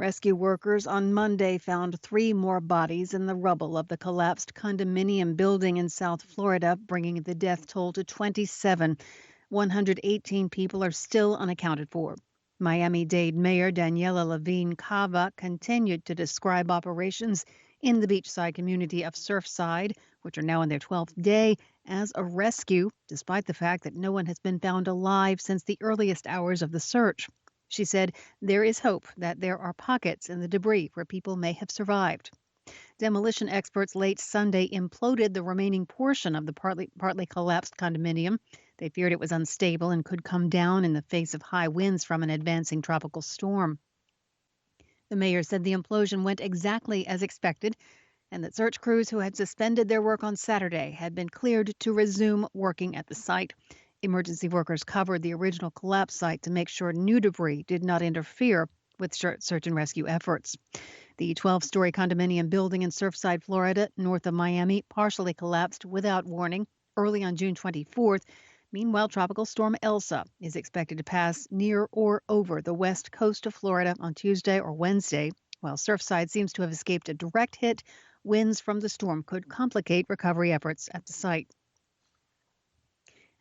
Rescue workers on Monday found three more bodies in the rubble of the collapsed condominium building in South Florida, bringing the death toll to 27. 118 people are still unaccounted for. Miami-Dade Mayor Daniela Levine Cava continued to describe operations in the beachside community of Surfside, which are now in their 12th day, as a rescue, despite the fact that no one has been found alive since the earliest hours of the search. She said there is hope that there are pockets in the debris where people may have survived. Demolition experts late Sunday imploded the remaining portion of the partly collapsed condominium. They feared it was unstable and could come down in the face of high winds from an advancing tropical storm. The mayor said the implosion went exactly as expected and that search crews who had suspended their work on Saturday had been cleared to resume working at the site. Emergency workers covered the original collapse site to make sure new debris did not interfere with search and rescue efforts. The 12-story condominium building in Surfside, Florida, north of Miami, partially collapsed without warning early on June 24th. Meanwhile, Tropical Storm Elsa is expected to pass near or over the west coast of Florida on Tuesday or Wednesday. While Surfside seems to have escaped a direct hit, winds from the storm could complicate recovery efforts at the site.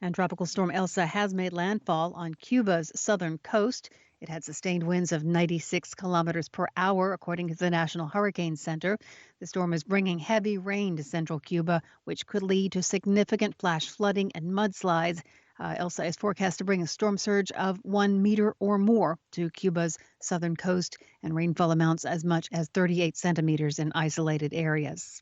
And Tropical Storm Elsa has made landfall on Cuba's southern coast. It had sustained winds of 96 kilometers per hour, according to the National Hurricane Center. The storm is bringing heavy rain to central Cuba, which could lead to significant flash flooding and mudslides. Elsa is forecast to bring a storm surge of 1 meter or more to Cuba's southern coast and rainfall amounts as much as 38 centimeters in isolated areas.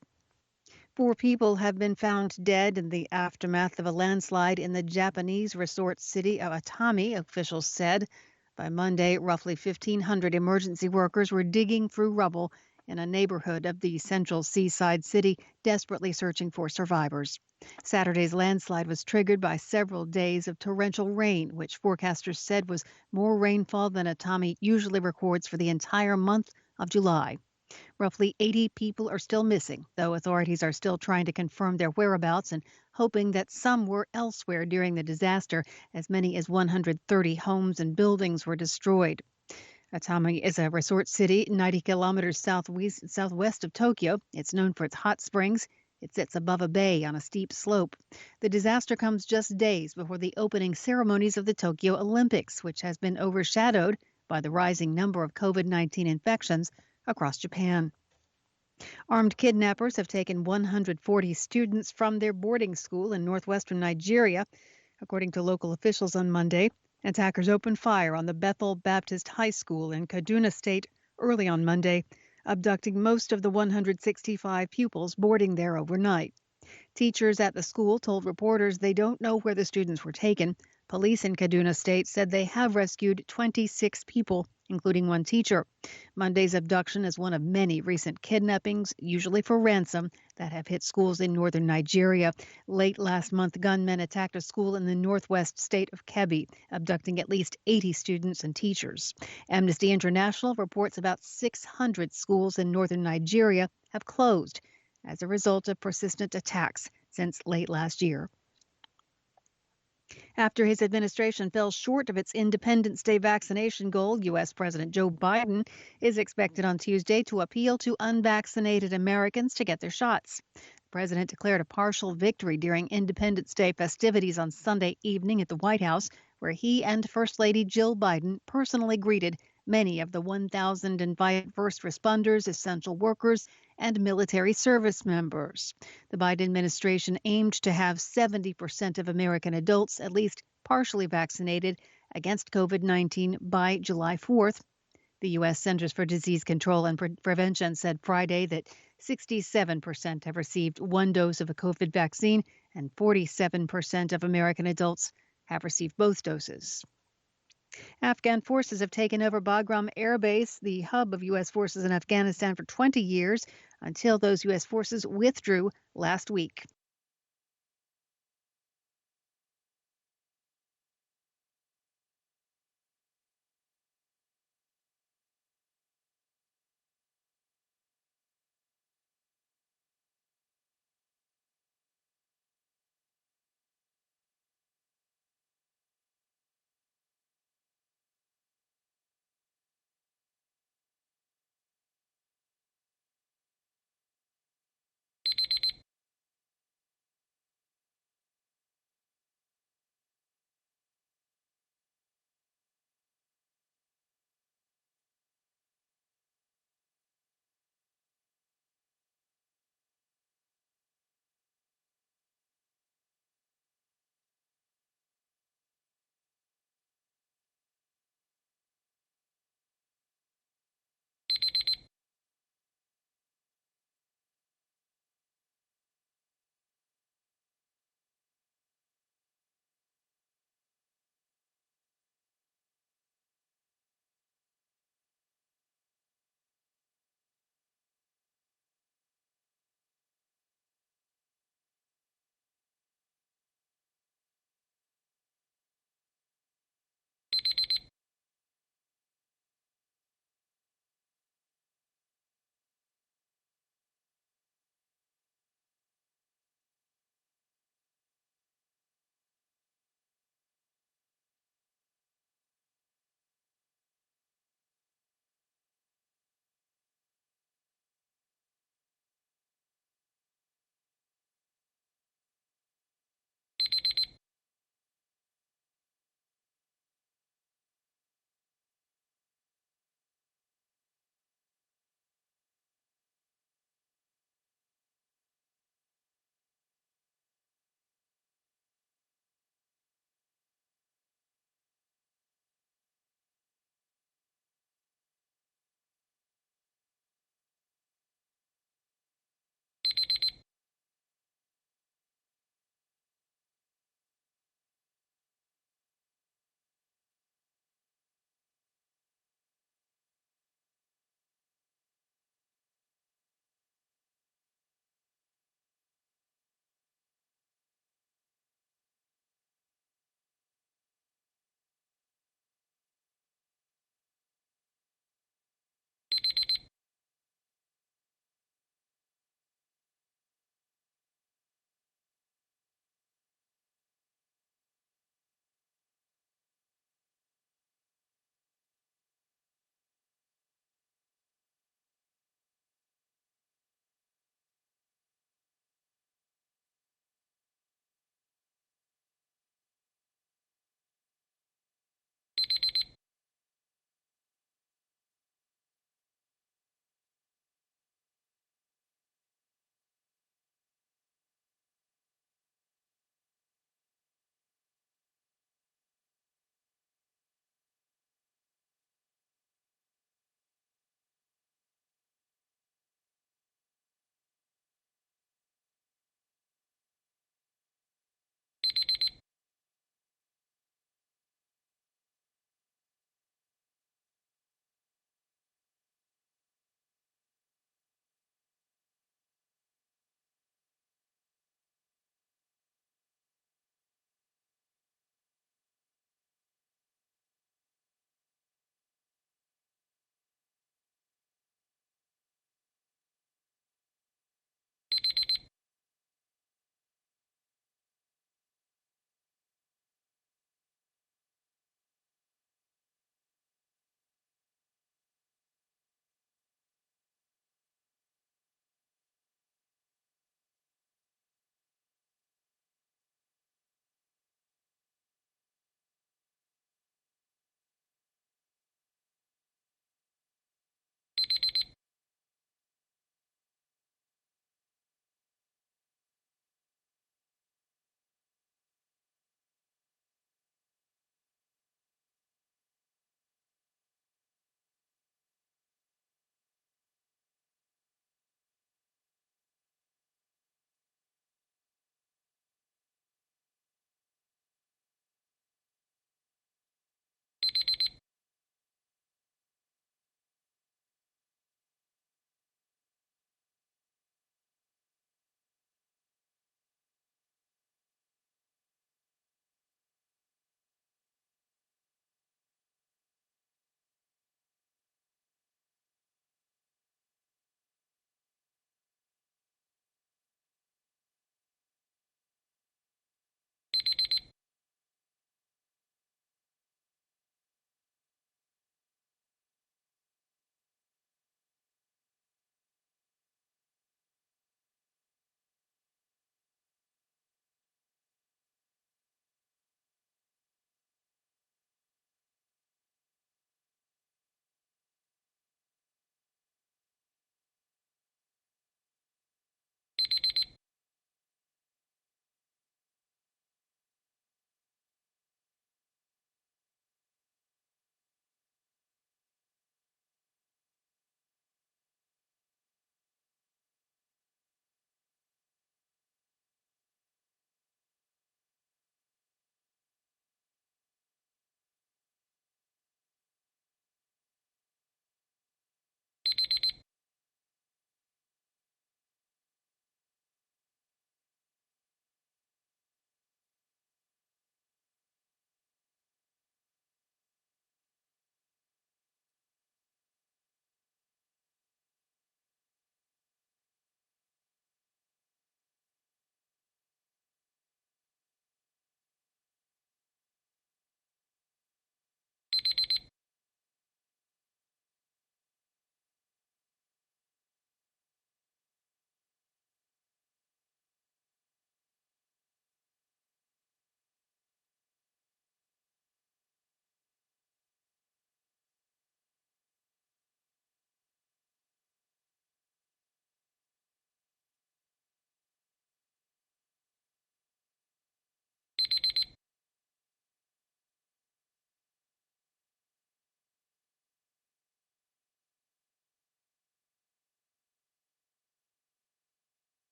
Four people have been found dead in the aftermath of a landslide in the Japanese resort city of Atami, officials said. By Monday, roughly 1,500 emergency workers were digging through rubble in a neighborhood of the central seaside city, desperately searching for survivors. Saturday's landslide was triggered by several days of torrential rain, which forecasters said was more rainfall than Atami usually records for the entire month of July. Roughly 80 people are still missing, though authorities are still trying to confirm their whereabouts and hoping that some were elsewhere during the disaster. As many as 130 homes and buildings were destroyed. Atami is a resort city 90 kilometers southwest of Tokyo. It's known for its hot springs. It sits above a bay on a steep slope. The disaster comes just days before the opening ceremonies of the Tokyo Olympics, which has been overshadowed by the rising number of COVID-19 infections across Japan. Armed kidnappers have taken 140 students from their boarding school in northwestern Nigeria, according to local officials on Monday. Attackers opened fire on the Bethel Baptist High School in Kaduna State early on Monday, abducting most of the 165 pupils boarding there overnight. Teachers at the school told reporters they don't know where the students were taken. Police in Kaduna State said they have rescued 26 people, including one teacher. Monday's abduction is one of many recent kidnappings, usually for ransom, that have hit schools in northern Nigeria. Late last month, gunmen attacked a school in the northwest state of Kebbi, abducting at least 80 students and teachers. Amnesty International reports about 600 schools in northern Nigeria have closed as a result of persistent attacks since late last year. After his administration fell short of its Independence Day vaccination goal, U.S. President Joe Biden is expected on Tuesday to appeal to unvaccinated Americans to get their shots. The president declared a partial victory during Independence Day festivities on Sunday evening at the White House, where he and First Lady Jill Biden personally greeted many of the 1,000 invited first responders, essential workers, and military service members. The Biden administration aimed to have 70% of American adults at least partially vaccinated against COVID-19 by July 4th. The U.S. Centers for Disease Control and Prevention said Friday that 67% have received one dose of a COVID vaccine and 47% of American adults have received both doses. Afghan forces have taken over Bagram Air Base, the hub of U.S. forces in Afghanistan, for 20 years until those U.S. forces withdrew last week.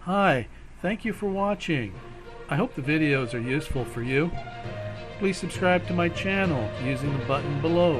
Hi, thank you for watching. I hope the videos are useful for you. Please subscribe to my channel using the button below.